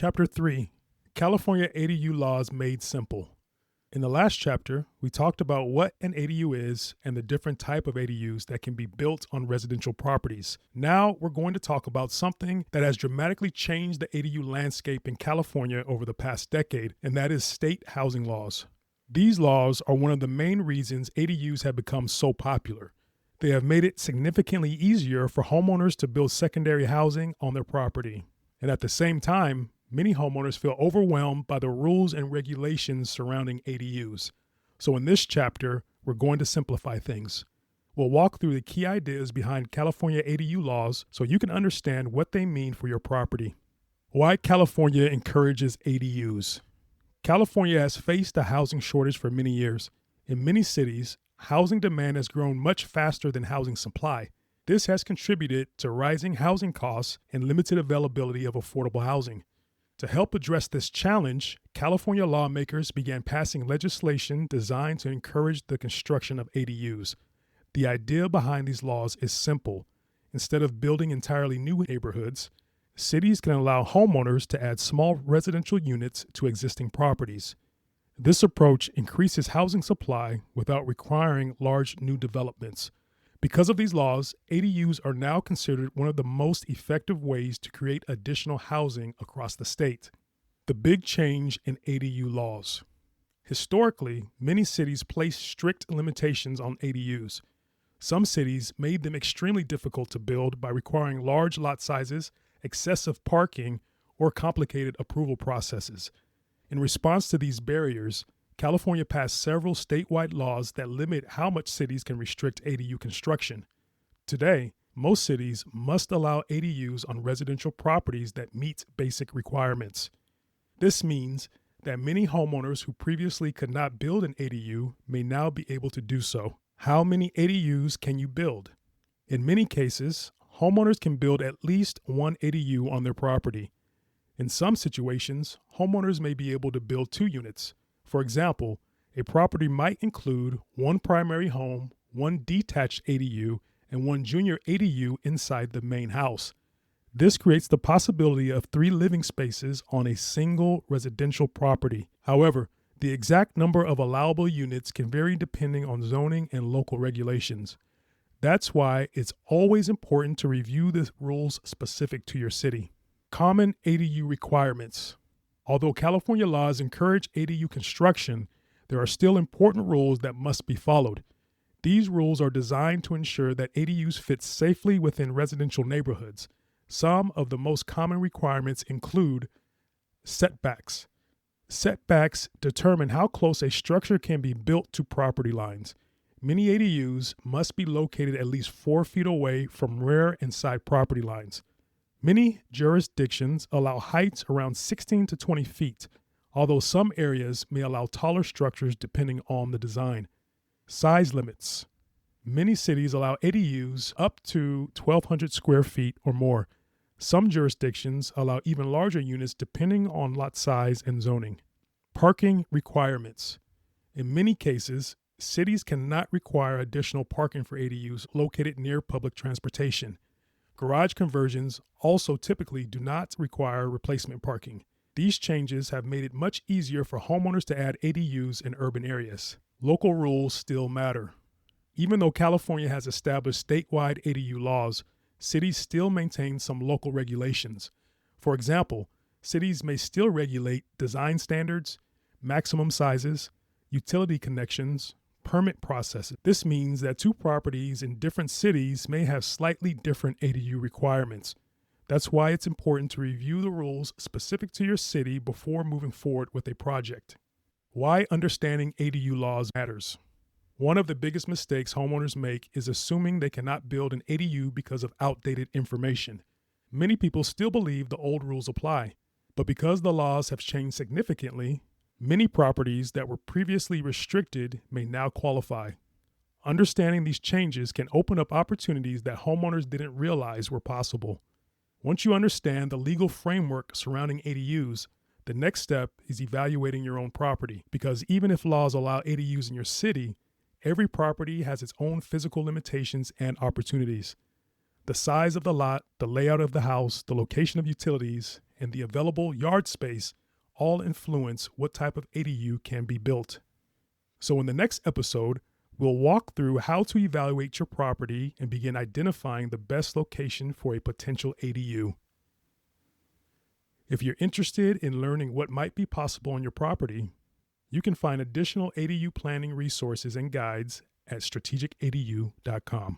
Chapter 3 California ADU Laws Made Simple. In the last chapter, we talked about what an ADU is and the different type of ADUs that can be built on residential properties. Now we're going to talk about something that has dramatically changed the ADU landscape in California over the past decade, and that is state housing laws. These laws are one of the main reasons ADUs have become so popular. They have made it significantly easier for homeowners to build secondary housing on their property. And at the same time, many homeowners feel overwhelmed by the rules and regulations surrounding ADUs. So in this chapter, we're going to simplify things. We'll walk through the key ideas behind California ADU laws so you can understand what they mean for your property. Why California encourages ADUs. California has faced a housing shortage for many years. In many cities, housing demand has grown much faster than housing supply. This has contributed to rising housing costs and limited availability of affordable housing. To help address this challenge, California lawmakers began passing legislation designed to encourage the construction of ADUs. The idea behind these laws is simple. Instead of building entirely new neighborhoods, cities can allow homeowners to add small residential units to existing properties. This approach increases housing supply without requiring large new developments. Because of these laws, ADUs are now considered one of the most effective ways to create additional housing across the state. The big change in ADU laws. Historically, many cities placed strict limitations on ADUs. Some cities made them extremely difficult to build by requiring large lot sizes, excessive parking, or complicated approval processes. In response to these barriers, California passed several statewide laws that limit how much cities can restrict ADU construction. Today, most cities must allow ADUs on residential properties that meet basic requirements. This means that many homeowners who previously could not build an ADU may now be able to do so. How many ADUs can you build? In many cases, homeowners can build at least one ADU on their property. In some situations, homeowners may be able to build 2 units. For example, a property might include one primary home, one detached ADU, and one junior ADU inside the main house. This creates the possibility of 3 living spaces on a single residential property. However, the exact number of allowable units can vary depending on zoning and local regulations. That's why it's always important to review the rules specific to your city. Common ADU requirements. Although California laws encourage ADU construction, there are still important rules that must be followed. These rules are designed to ensure that ADUs fit safely within residential neighborhoods. Some of the most common requirements include setbacks. Setbacks determine how close a structure can be built to property lines. Many ADUs must be located at least 4 feet away from rear and side property lines. Many jurisdictions allow heights around 16 to 20 feet, although some areas may allow taller structures depending on the design. Size limits. Many cities allow ADUs up to 1,200 square feet or more. Some jurisdictions allow even larger units depending on lot size and zoning. Parking requirements. In many cases, cities cannot require additional parking for ADUs located near public transportation. Garage conversions also typically do not require replacement parking. These changes have made it much easier for homeowners to add ADUs in urban areas. Local rules still matter. Even though California has established statewide ADU laws, cities still maintain some local regulations. For example, cities may still regulate design standards, maximum sizes, utility connections, permit processes. This means that 2 properties in different cities may have slightly different ADU requirements. That's why it's important to review the rules specific to your city before moving forward with a project. Why understanding ADU laws matters. One of the biggest mistakes homeowners make is assuming they cannot build an ADU because of outdated information. Many people still believe the old rules apply, but because the laws have changed significantly, many properties that were previously restricted may now qualify. Understanding these changes can open up opportunities that homeowners didn't realize were possible. Once you understand the legal framework surrounding ADUs, the next step is evaluating your own property, because even if laws allow ADUs in your city, every property has its own physical limitations and opportunities. The size of the lot, the layout of the house, the location of utilities, and the available yard space all influence what type of ADU can be built. So in the next episode, we'll walk through how to evaluate your property and begin identifying the best location for a potential ADU. If you're interested in learning what might be possible on your property, you can find additional ADU planning resources and guides at strategicadu.com.